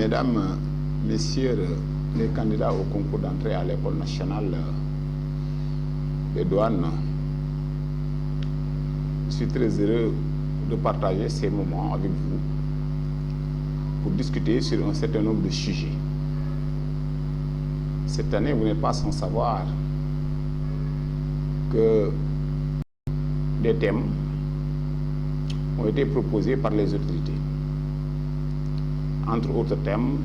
Mesdames, Messieurs les candidats au concours d'entrée à l'École nationale des douanes, je suis très heureux de partager ces moments avec vous pour discuter sur un certain nombre de sujets. Cette année, vous n'êtes pas sans savoir que des thèmes ont été proposés par les autorités. Entre autres thèmes,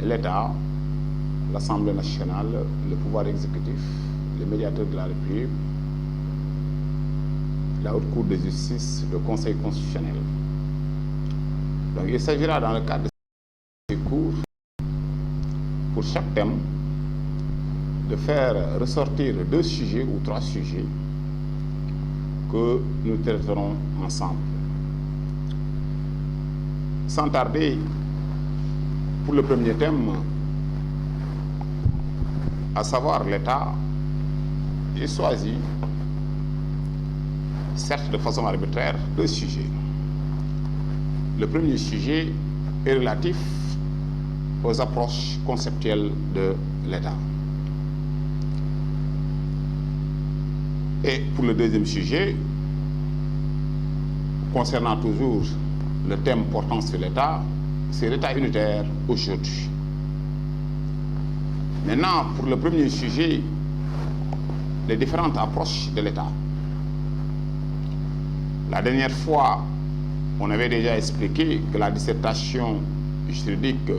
l'État, l'Assemblée nationale, le pouvoir exécutif, les médiateurs de la République, la Haute Cour de justice, le Conseil constitutionnel. Donc il s'agira dans le cadre de ces cours, pour chaque thème, de faire ressortir 2 sujets ou 3 sujets que nous traiterons ensemble. Sans tarder, pour le premier thème, à savoir l'État, j'ai choisi, certes de façon arbitraire, 2 sujets. Le premier sujet est relatif aux approches conceptuelles de l'État. Et pour le deuxième sujet, concernant toujours le thème portant sur l'État, c'est l'État unitaire aujourd'hui. Maintenant, pour le premier sujet, les différentes approches de l'État. La dernière fois, on avait déjà expliqué que la dissertation juridique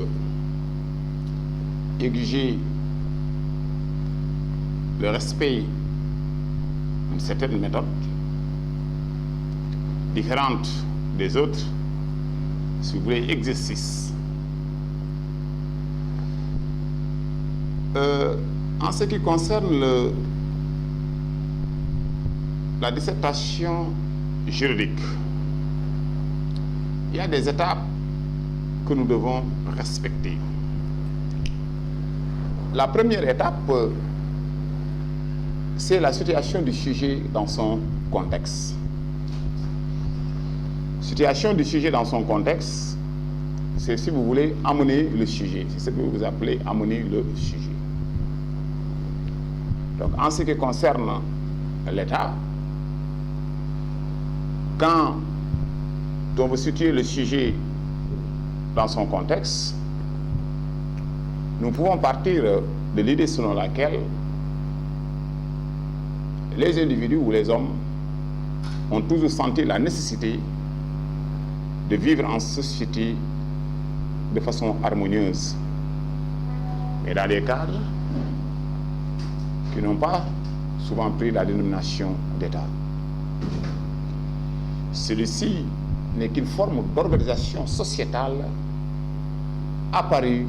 exigeait le respect d'une certaine méthode, différente des autres, si vous voulez, exercices. En ce qui concerne la dissertation juridique, il y a des étapes que nous devons respecter. La première étape, c'est la situation du sujet dans son contexte. Situation du sujet dans son contexte, c'est, si vous voulez, amener le sujet. C'est ce que vous appelez amener le sujet. Donc, en ce qui concerne l'État, quand on veut situer le sujet dans son contexte, nous pouvons partir de l'idée selon laquelle les individus ou les hommes ont toujours senti la nécessité de vivre en société de façon harmonieuse, mais dans des cadres qui n'ont pas souvent pris la dénomination d'État. Celui-ci n'est qu'une forme d'organisation sociétale apparue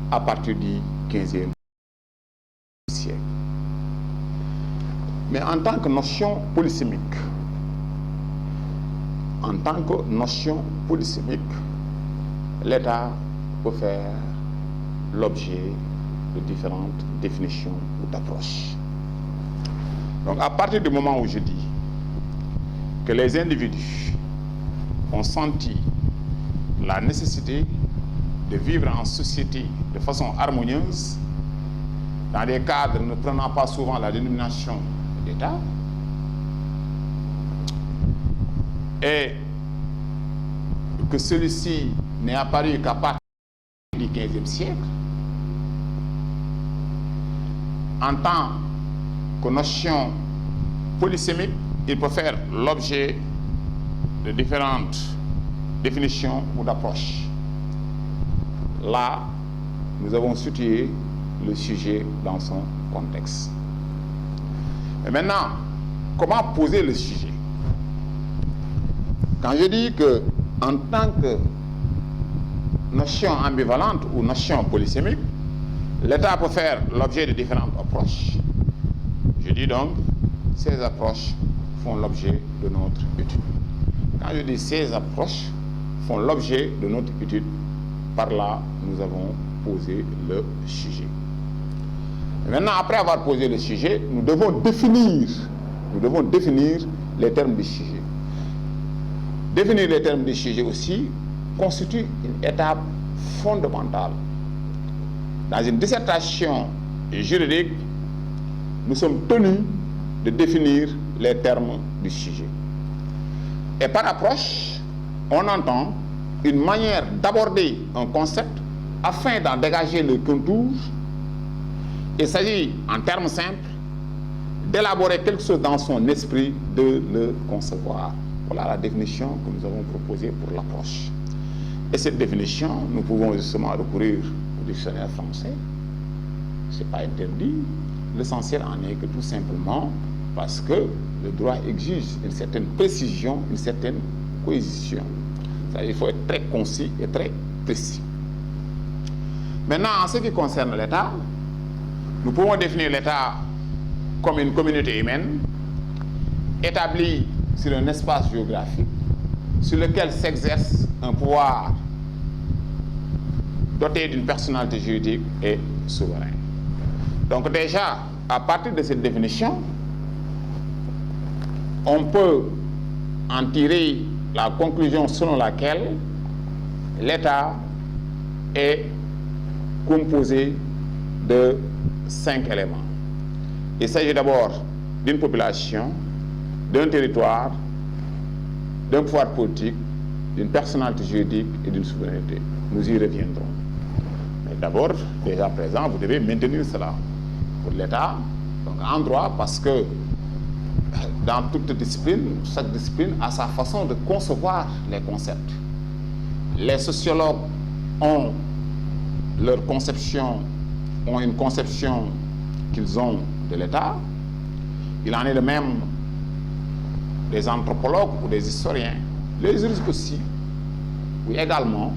à partir du XVe siècle. Mais en tant que notion polysémique, l'État peut faire l'objet de différentes définitions ou d'approches. Donc, à partir du moment où je dis que les individus ont senti la nécessité de vivre en société de façon harmonieuse, dans des cadres ne prenant pas souvent la dénomination d'État, et que celui-ci n'est apparu qu'à partir du XVe siècle, en tant que notion polysémique, il peut faire l'objet de différentes définitions ou d'approches. Là, nous avons situé le sujet dans son contexte. Et maintenant, comment poser le sujet? Quand je dis que, en tant que notion ambivalente ou notion polysémique, l'État peut faire l'objet de différentes approches. Je dis donc, ces approches font l'objet de notre étude. Quand je dis ces approches font l'objet de notre étude, par là, nous avons posé le sujet. Et maintenant, après avoir posé le sujet, nous devons définir les termes du sujet. Définir les termes du sujet aussi constitue une étape fondamentale. Dans une dissertation juridique, nous sommes tenus de définir les termes du sujet. Et par approche, on entend une manière d'aborder un concept afin d'en dégager le contour. Il s'agit, en termes simples, d'élaborer quelque chose dans son esprit, de le concevoir. Voilà la définition que nous avons proposée pour l'approche. Et cette définition, nous pouvons justement recourir au dictionnaire français. Ce n'est pas interdit. L'essentiel en est que tout simplement parce que le droit exige une certaine précision, une certaine cohésion. C'est-à-dire qu'il faut être très concis et très précis. Maintenant, en ce qui concerne l'État, nous pouvons définir l'État comme une communauté humaine établie sur un espace géographique sur lequel s'exerce un pouvoir doté d'une personnalité juridique et souveraine. Donc déjà, à partir de cette définition, on peut en tirer la conclusion selon laquelle l'État est composé de 5 éléments. Il s'agit d'abord d'une population, d'un territoire, d'un pouvoir politique, d'une personnalité juridique et d'une souveraineté. Nous y reviendrons. Mais d'abord, déjà présent, vous devez maintenir cela. Pour l'État, donc en droit, parce que dans toute discipline, chaque discipline a sa façon de concevoir les concepts. Les sociologues ont leur conception, ont une conception qu'ils ont de l'État. Il en est de même des anthropologues ou des historiens. Les juristes aussi, oui, également,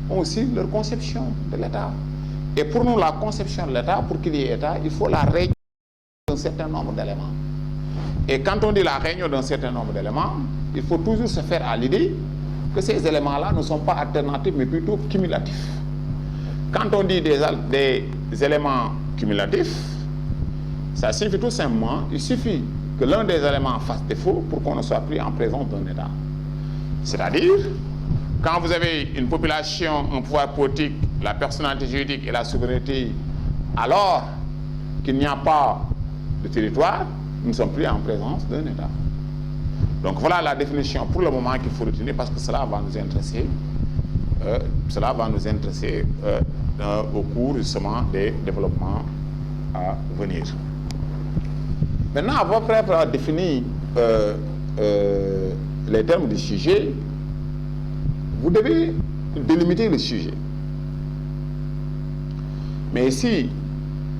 ont aussi leur conception de l'État. Et pour nous, la conception de l'État, pour qu'il y ait État, il faut la réunion d'un certain nombre d'éléments. Et quand on dit la réunion d'un certain nombre d'éléments, il faut toujours se faire à l'idée que ces éléments-là ne sont pas alternatifs, mais plutôt cumulatifs. Quand on dit des éléments cumulatifs, ça signifie tout simplement, il suffit que l'un des éléments fasse défaut pour qu'on ne soit plus en présence d'un État. C'est-à-dire, quand vous avez une population, un pouvoir politique, la personnalité juridique et la souveraineté, alors qu'il n'y a pas de territoire, nous ne sommes plus en présence d'un État. Donc voilà la définition pour le moment qu'il faut retenir parce que cela va nous intéresser. Au cours justement des développements à venir. Maintenant, après avoir défini les termes du sujet, vous devez délimiter le sujet. Mais ici,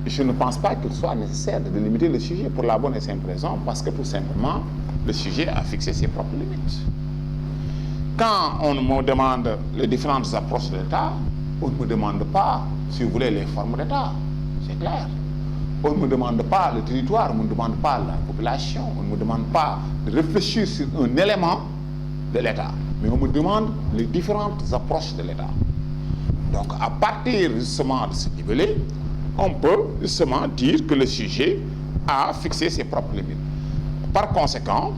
je ne pense pas qu'il soit nécessaire de délimiter le sujet pour la bonne et simple raison, parce que tout simplement, le sujet a fixé ses propres limites. Quand on me demande les différentes approches de l'État, on ne me demande pas, si vous voulez, les formes d'État. C'est clair. On ne me demande pas le territoire, on ne me demande pas la population, on ne me demande pas de réfléchir sur un élément de l'État. Mais on me demande les différentes approches de l'État. Donc, à partir justement de ce niveau-là, on peut justement dire que le sujet a fixé ses propres limites. Par conséquent,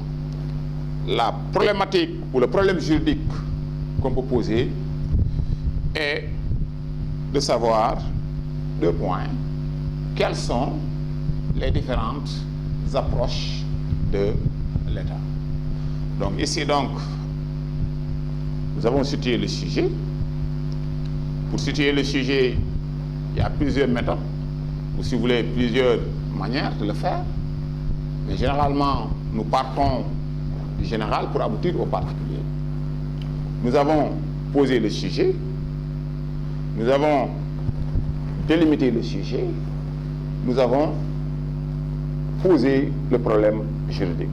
la problématique ou le problème juridique qu'on peut poser est de savoir, 2 points, quelles sont les différentes approches de l'État. Donc ici, donc, nous avons situé le sujet. Pour situer le sujet, il y a plusieurs méthodes, ou si vous voulez, plusieurs manières de le faire. Mais généralement, nous partons du général pour aboutir au particulier. Nous avons posé le sujet, nous avons délimité le sujet, nous avons posé le problème juridique.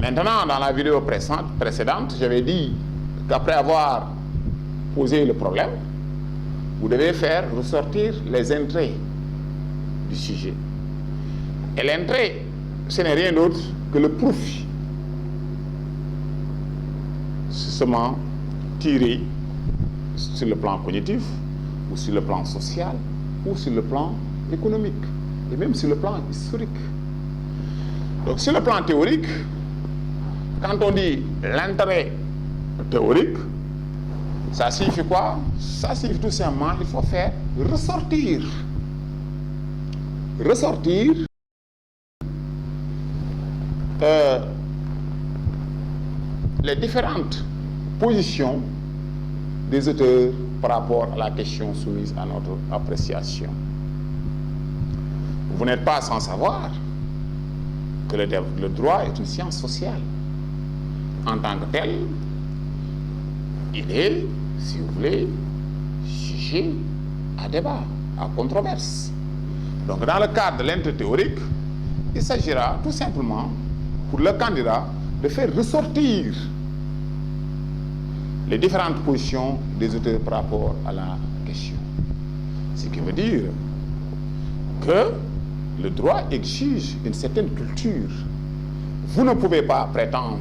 Maintenant, dans la vidéo précédente, j'avais dit qu'après avoir posé le problème, vous devez faire ressortir les entrées du sujet. Et l'entrée, ce n'est rien d'autre que le profit, justement, tiré sur le plan cognitif, ou sur le plan social, ou sur le plan économique, et même sur le plan historique. Donc, sur le plan théorique, quand on dit l'intérêt théorique, Ça signifie quoi? Ça signifie tout simplement qu'il faut faire ressortir les différentes positions des auteurs par rapport à la question soumise à notre appréciation. Vous n'êtes pas sans savoir que le droit est une science sociale. En tant que tel, il est, si vous voulez, sujet à débat, à controverse. Donc, dans le cadre de l'intérêt théorique, il s'agira tout simplement, pour le candidat, de faire ressortir les différentes positions des auteurs par rapport à la question. Ce qui veut dire que le droit exige une certaine culture. Vous ne pouvez pas prétendre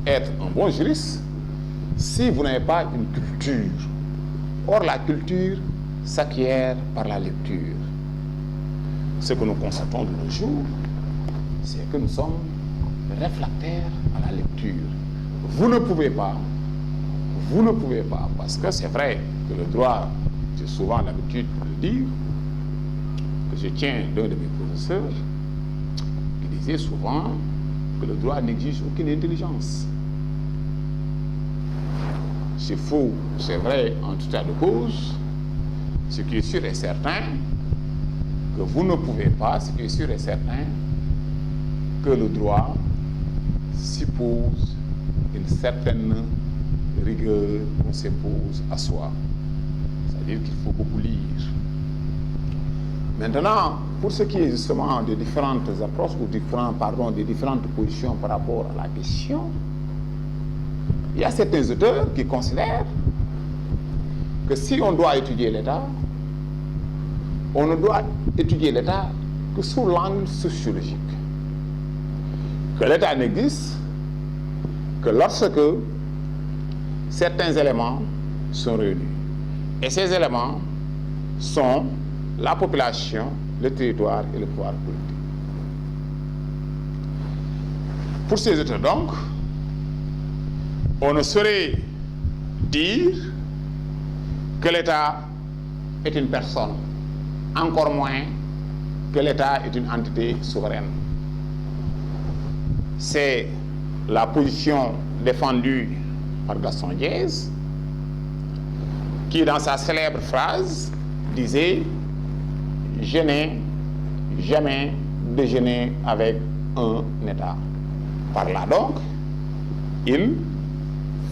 être un bon juriste si vous n'avez pas une culture. Or, la culture s'acquiert par la lecture. Ce que nous constatons de nos jours, c'est que nous sommes réfractaires à la lecture. Vous ne pouvez pas, parce que c'est vrai que le droit, j'ai souvent l'habitude de le dire, que je tiens d'un de mes professeurs, qui disait souvent que le droit n'exige aucune intelligence. C'est faux, c'est vrai en tout état de cause. Ce qui est sûr et certain, que vous ne pouvez pas, ce qui est sûr et certain, que le droit suppose une certaine rigueur qu'on s'impose à soi. C'est-à-dire qu'il faut beaucoup lire. Maintenant, pour ce qui est justement des différentes approches, ou des différentes positions par rapport à la question, il y a certains auteurs qui considèrent que si on doit étudier l'État, on ne doit étudier l'État que sous l'angle sociologique. Que l'État n'existe que lorsque certains éléments sont réunis. Et ces éléments sont la population, le territoire et le pouvoir politique. Pour ces auteurs donc, on ne saurait dire que l'État est une personne, encore moins que l'État est une entité souveraine. C'est la position défendue par Gaston Diez, qui dans sa célèbre phrase disait « Je n'ai jamais déjeuné avec un État ». Par là donc, il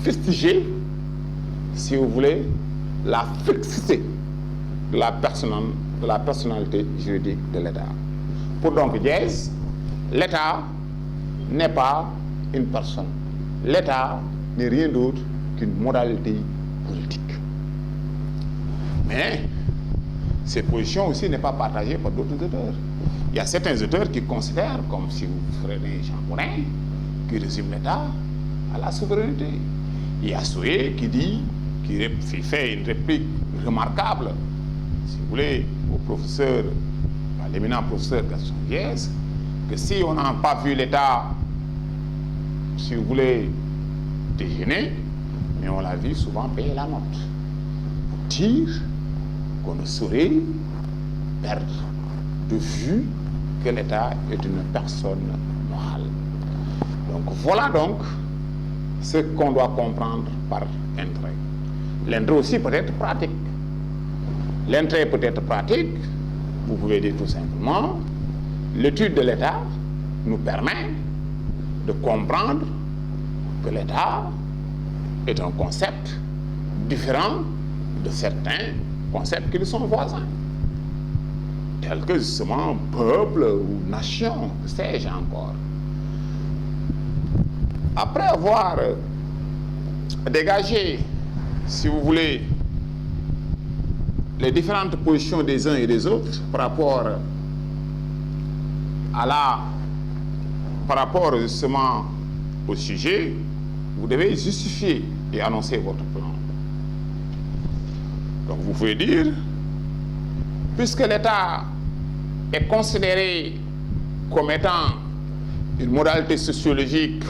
fustigeait, si vous voulez, la fixité de la personnalité juridique de l'État. Pour donc Diez, l'État n'est pas une personne. L'État n'est rien d'autre qu'une modalité politique. Mais cette position aussi n'est pas partagée par d'autres auteurs. Il y a certains auteurs qui considèrent, comme si vous prenez Jean Moulin, qui résume l'État à la souveraineté. Il y a Soué qui fait une réplique remarquable, si vous voulez, à l'éminent professeur Gaston Diez, que si on n'a pas vu l'État, si vous voulez, déjeuner, mais on l'a vu souvent payer la note. Pour dire qu'on ne saurait perdre de vue que l'État est une personne morale. Donc voilà donc ce qu'on doit comprendre par intérêt. L'intérêt aussi peut être pratique. L'intérêt peut être pratique, vous pouvez dire tout simplement, l'étude de l'État nous permet de comprendre que l'État est un concept différent de certains concepts qui lui sont voisins, tels que justement peuple ou nation, que sais-je encore. Après avoir dégagé, si vous voulez, les différentes positions des uns et des autres par rapport justement au sujet, vous devez justifier et annoncer votre plan. Donc vous pouvez dire, puisque l'État est considéré comme étant une modalité sociologique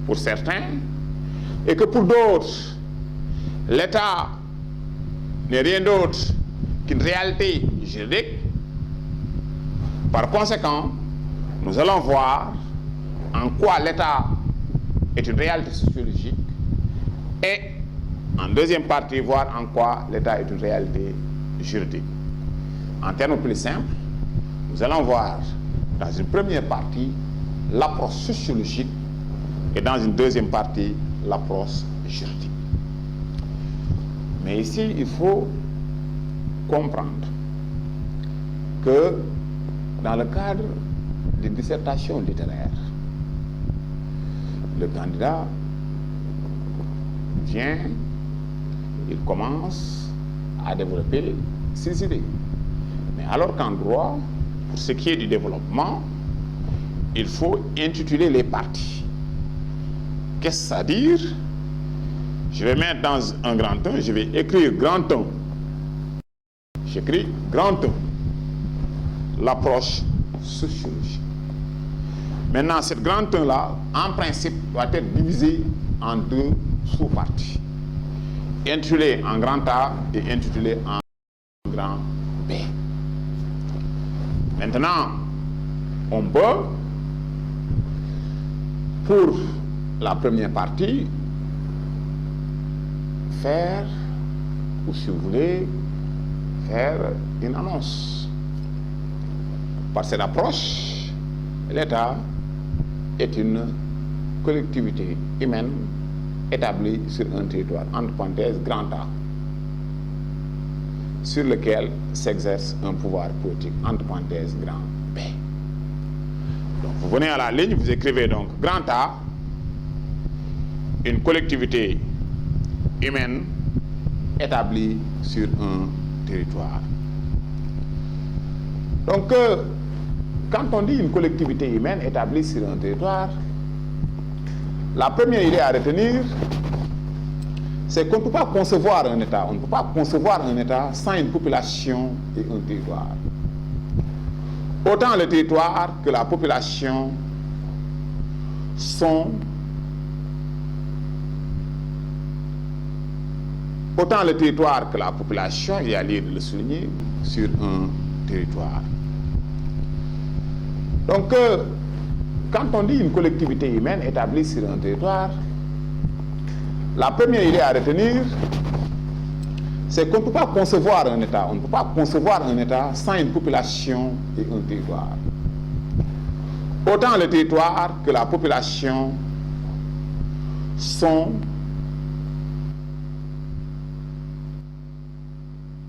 pour certains, et que pour d'autres, L'État n'est rien d'autre qu'une réalité juridique. Par conséquent, nous allons voir en quoi l'État est une réalité sociologique et en deuxième partie, voir en quoi l'État est une réalité juridique. En termes plus simples, nous allons voir dans une première partie l'approche sociologique et dans une deuxième partie l'approche juridique. Mais ici, il faut comprendre que dans le cadre d'une dissertation littéraire, le candidat vient, il commence à développer ses idées. Mais alors qu'en droit, pour ce qui est du développement, il faut intituler les parties. Qu'est-ce que ça veut dire? Je vais mettre dans un grand 1, je vais écrire grand 1. J'écris grand 1. L'approche sociologique. Maintenant, cette grande 1-là, en principe, doit être divisée en deux sous-parties. Intitulée en grand A et intitulée en grand B. Maintenant, on peut, pour la première partie, faire, ou si vous voulez, faire une annonce. Par cette approche, l'État est une collectivité humaine établie sur un territoire, entre parenthèses, grand A, sur lequel s'exerce un pouvoir politique, entre parenthèses, grand B. Donc vous venez à la ligne, vous écrivez donc grand A, une collectivité humaine établie sur un territoire. Donc, quand on dit une collectivité humaine établie sur un territoire, la première idée à retenir, c'est qu'on ne peut pas concevoir un État. On ne peut pas concevoir un État sans une population et un territoire. Autant le territoire que la population sont... Autant le territoire que la population, il y a lieu de le souligner, sur un territoire. Donc, quand on dit une collectivité humaine établie sur un territoire, la première idée à retenir, c'est qu'on ne peut pas concevoir un État. On ne peut pas concevoir un État sans une population et un territoire. Autant le territoire que la population sont...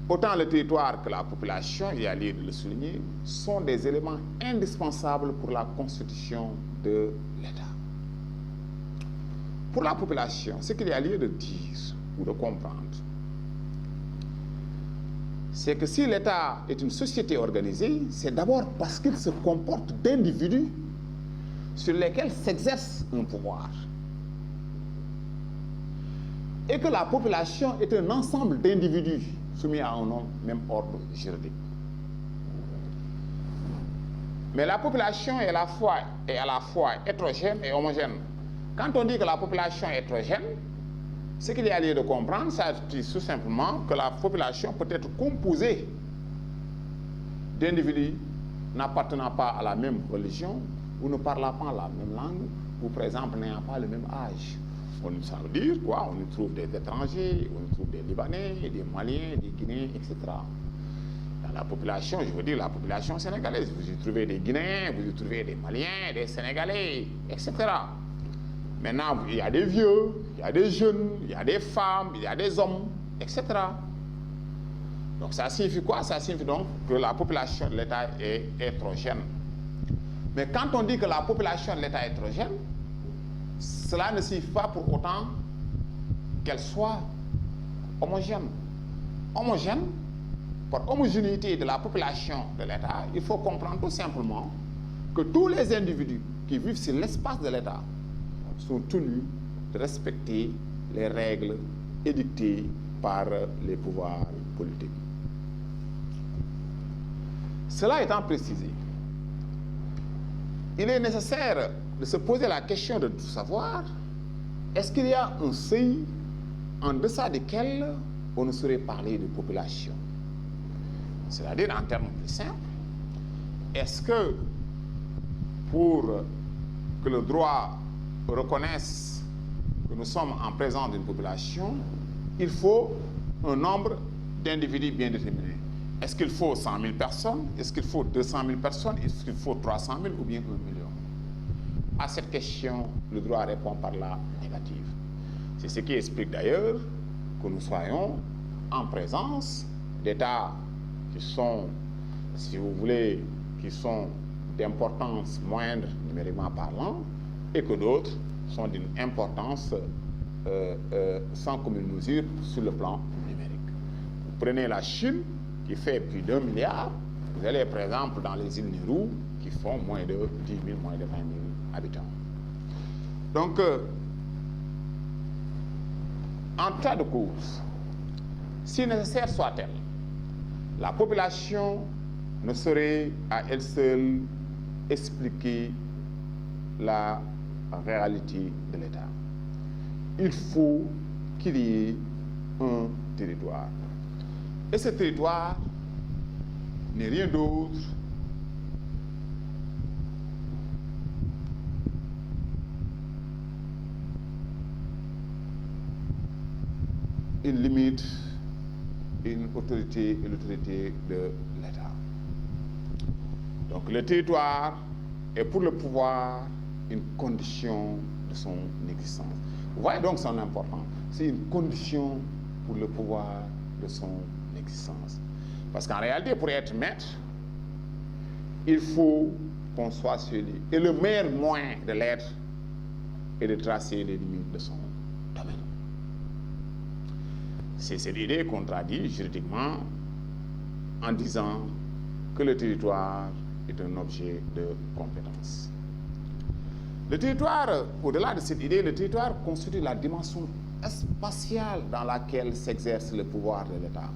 Autant le territoire que la population, il y a lieu de le souligner, sont des éléments indispensables pour la constitution de l'État. Pour la population, ce qu'il y a lieu de dire ou de comprendre, c'est que si l'État est une société organisée, c'est d'abord parce qu'il se comporte d'individus sur lesquels s'exerce un pouvoir. Et que la population est un ensemble d'individus soumis à un même ordre juridique. Mais la population est à la fois hétérogène et homogène. Quand on dit que la population est hétérogène, ce qu'il y a lieu de comprendre, ça dit tout simplement que la population peut être composée d'individus n'appartenant pas à la même religion, ou ne parlant pas la même langue, ou par exemple n'ayant pas le même âge. Ça veut dire quoi? On y trouve des étrangers, on y trouve des Libanais, des Maliens, des Guinéens, etc. Dans la population, je veux dire la population sénégalaise, vous y trouvez des Guinéens, vous y trouvez des Maliens, des Sénégalais, etc. Maintenant, il y a des vieux, il y a des jeunes, il y a des femmes, il y a des hommes, etc. Donc ça signifie quoi? Ça signifie donc que la population de l'État est hétérogène. Mais quand on dit que la population de l'État est hétérogène, cela ne signifie pas pour autant qu'elle soit homogène. Homogène, par homogénéité de la population de l'État, il faut comprendre tout simplement que tous les individus qui vivent sur l'espace de l'État sont tenus de respecter les règles édictées par les pouvoirs politiques. Cela étant précisé, il est nécessaire de se poser la question de savoir, est-ce qu'il y a un seuil en deçà desquels on ne saurait parler de population. C'est-à-dire, en termes plus simples, est-ce que pour que le droit reconnaisse que nous sommes en présence d'une population, il faut un nombre d'individus bien déterminé? Est-ce qu'il faut 100 000 personnes? Est-ce qu'il faut 200 000 personnes? Est-ce qu'il faut 300 000 ou bien 1 million? À cette question, le droit répond par la négative. C'est ce qui explique d'ailleurs que nous soyons en présence d'États qui sont, si vous voulez, qui sont d'importance moindre numériquement parlant, et que d'autres sont d'une importance sans commune mesure sur le plan numérique. Vous prenez la Chine, qui fait plus d'1 milliard, vous allez par exemple dans les îles Nauru, qui font moins de 10 000, moins de 20 000 habitants. Donc, en tas de cause, si nécessaire soit-elle, la population ne saurait à elle seule expliquer la réalité de l'État. Il faut qu'il y ait un territoire. Et ce territoire n'est rien d'autre une limite, une autorité et l'autorité de l'État. Donc le territoire est pour le pouvoir une condition de son existence. Vous voyez donc son importance. C'est une condition pour le pouvoir de son existence. Parce qu'en réalité, pour être maître, il faut qu'on soit celui. Et le meilleur moyen de l'être est de tracer les limites de son domaine. C'est cette idée qu'on traduit juridiquement en disant que le territoire est un objet de compétence. Le territoire, au-delà de cette idée, le territoire constitue la dimension spatiale dans laquelle s'exerce le pouvoir de l'État.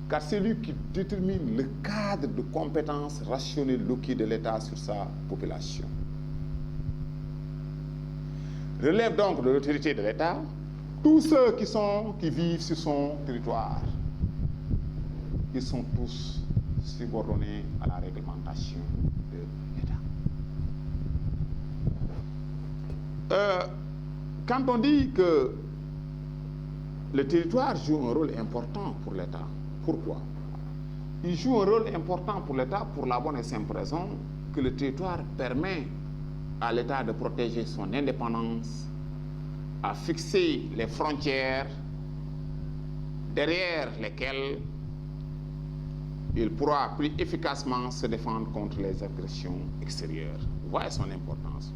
Car c'est lui qui détermine le cadre de compétences rationnelles loquées de l'État sur sa population. Relève donc de l'autorité de l'État tous ceux qui vivent sur son territoire. Ils sont tous subordonnés à la réglementation de l'État. Quand on dit que le territoire joue un rôle important pour l'État, pourquoi? Il joue un rôle important pour l'État pour la bonne et simple raison que le territoire permet à l'État de protéger son indépendance, à fixer les frontières derrière lesquelles il pourra plus efficacement se défendre contre les agressions extérieures. Vous voyez son importance.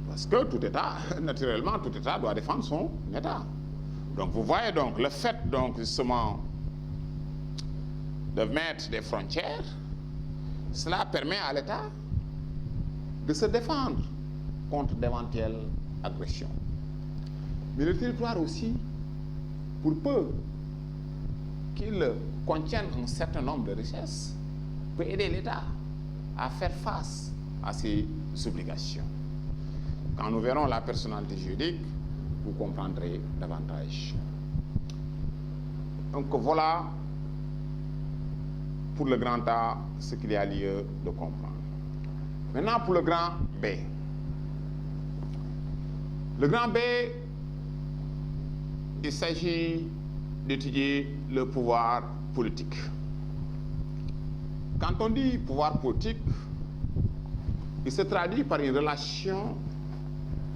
Parce que tout État, naturellement, tout État doit défendre son État. Donc vous voyez donc le fait donc justement de mettre des frontières, cela permet à l'État de se défendre contre d'éventuelles agressions. Mais le territoire aussi, pour peu qu'il contienne un certain nombre de richesses, peut aider l'État à faire face à ses obligations. Quand nous verrons la personnalité juridique, vous comprendrez davantage. Donc voilà pour le grand A ce qu'il y a lieu de comprendre. Maintenant pour le grand B. Le grand B, il s'agit d'étudier le pouvoir politique. Quand on dit pouvoir politique, il se traduit par une relation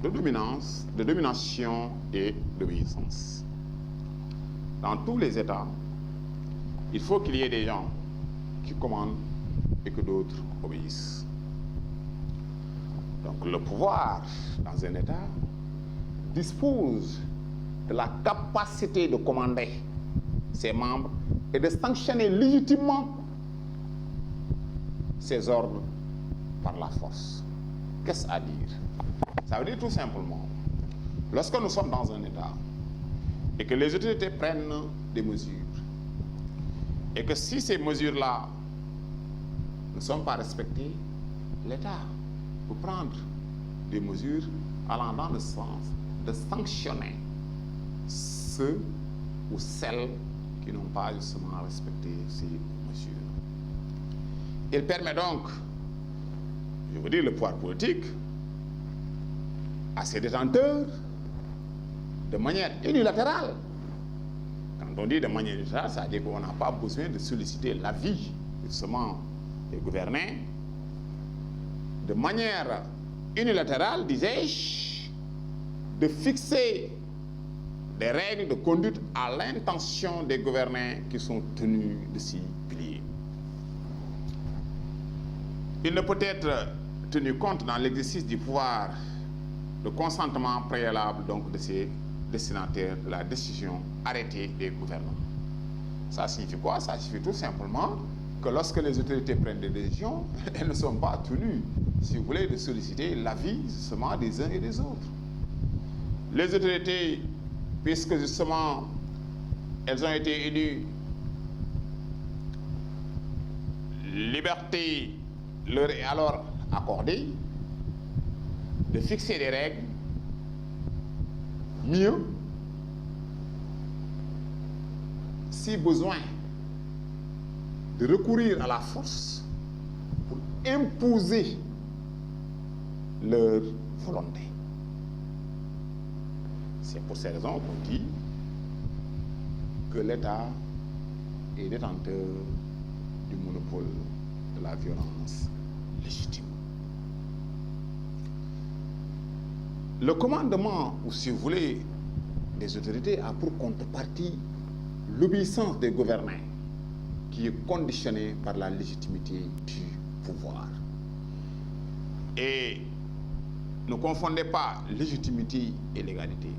de dominance, de domination et d'obéissance. Dans tous les États, il faut qu'il y ait des gens qui commandent et que d'autres obéissent. Donc le pouvoir dans un État dispose de la capacité de commander ses membres et de sanctionner légitimement ses ordres par la force. Qu'est-ce à dire? Ça veut dire tout simplement, lorsque nous sommes dans un État et que les autorités prennent des mesures, et que si ces mesures-là ne sont pas respectées, l'État peut prendre des mesures allant dans le sens de sanctionner ceux ou celles qui n'ont pas justement respecté ces mesures. Il permet donc, je veux dire, le pouvoir politique à ses détenteurs de manière unilatérale. Quand on dit de manière unilatérale, ça veut dire qu'on n'a pas besoin de solliciter l'avis justement des gouvernés. De manière unilatérale, disais-je, de fixer des règles de conduite à l'intention des gouvernés qui sont tenus de s'y plier. Il ne peut être tenu compte dans l'exercice du pouvoir de consentement préalable donc de ces destinataires de la décision arrêtée des gouvernements. Ça signifie quoi? Ça signifie tout simplement que lorsque les autorités prennent des décisions, elles ne sont pas tenues, si vous voulez, de solliciter l'avis justement des uns et des autres. Les autorités, puisque justement elles ont été élues, liberté leur est alors accordée de fixer des règles, mieux, si besoin, de recourir à la force pour imposer leur volonté. C'est pour ces raisons qu'on dit que l'État est détenteur du monopole de la violence légitime. Le commandement, ou si vous voulez, des autorités a pour contrepartie l'obéissance des gouvernés, qui est conditionnée par la légitimité du pouvoir. Et ne confondez pas légitimité et légalité.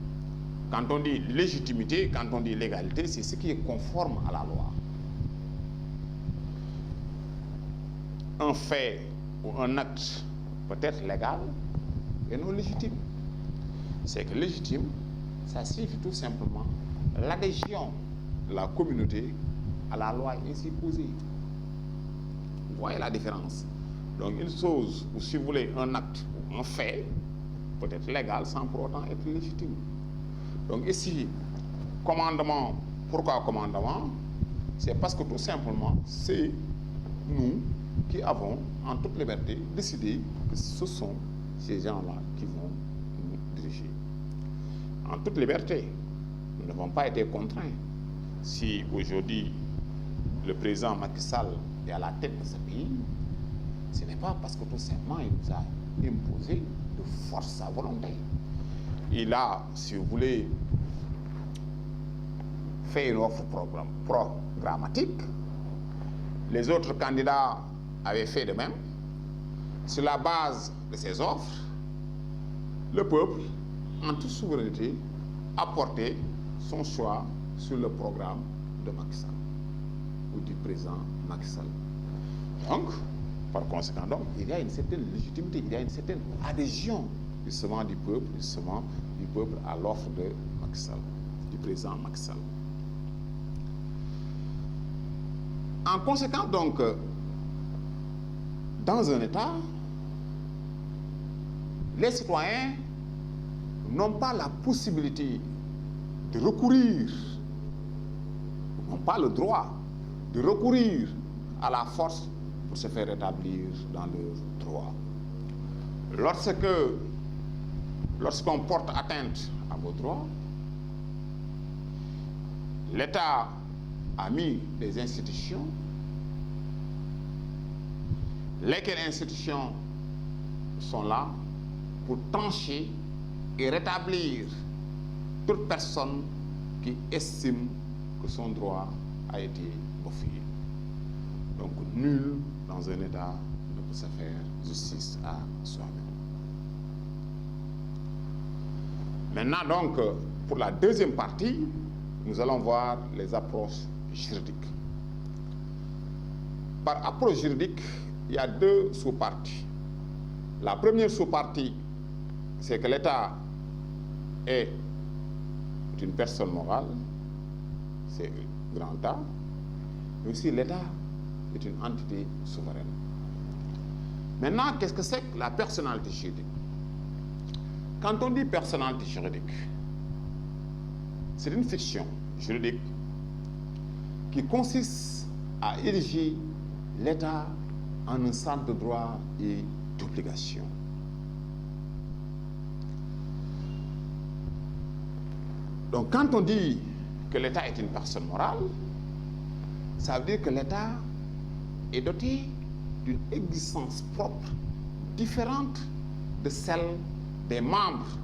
Quand on dit légitimité, quand on dit légalité, c'est ce qui est conforme à la loi. Un fait ou un acte peut être légal et non légitime. C'est que légitime, ça signifie tout simplement l'adhésion de la communauté à la loi ainsi posée. Vous voyez la différence? Donc une chose, ou si vous voulez, un acte ou un fait peut être légal sans pour autant être légitime. Donc ici, commandement, pourquoi commandement? C'est parce que tout simplement, c'est nous qui avons, en toute liberté, décidé que ce sont ces gens-là qui vont nous diriger. En toute liberté, nous n'avons pas été contraints. Si aujourd'hui, le président Macky Sall est à la tête de ce pays, ce n'est pas parce que tout simplement il nous a imposé de force sa volonté. Il a, si vous voulez, fait une offre programmatique. Les autres candidats avaient fait de même. Sur la base de ces offres, le peuple, en toute souveraineté, a porté son choix sur le programme de Macky Sall ou du président Macky Sall. Donc, par conséquent, donc, il y a une certaine légitimité, il y a une certaine adhésion justement du peuple à l'offre de Macky Sall, du président Macky Sall. En conséquence, donc, dans un État, les citoyens n'ont pas la possibilité de recourir, n'ont pas le droit de recourir à la force pour se faire rétablir dans leurs droits. Lorsqu'on porte atteinte à vos droits, l'État a mis des institutions, lesquelles institutions sont là pour trancher et rétablir toute personne qui estime que son droit a été bafoué. Donc nul dans un État ne peut se faire justice à soi-même. Maintenant donc, pour la deuxième partie, nous allons voir les approches juridiques. Par approche juridique, il y a deux sous-parties. La première sous-partie, c'est que l'État est une personne morale, c'est un grand A, mais aussi l'État est une entité souveraine. Maintenant, qu'est-ce que c'est que la personnalité juridique? Quand on dit personnalité juridique, c'est une fiction juridique qui consiste à ériger l'État en un centre de droit et d'obligation. Donc quand on dit que l'État est une personne morale, ça veut dire que l'État est doté d'une existence propre, différente de celle des membres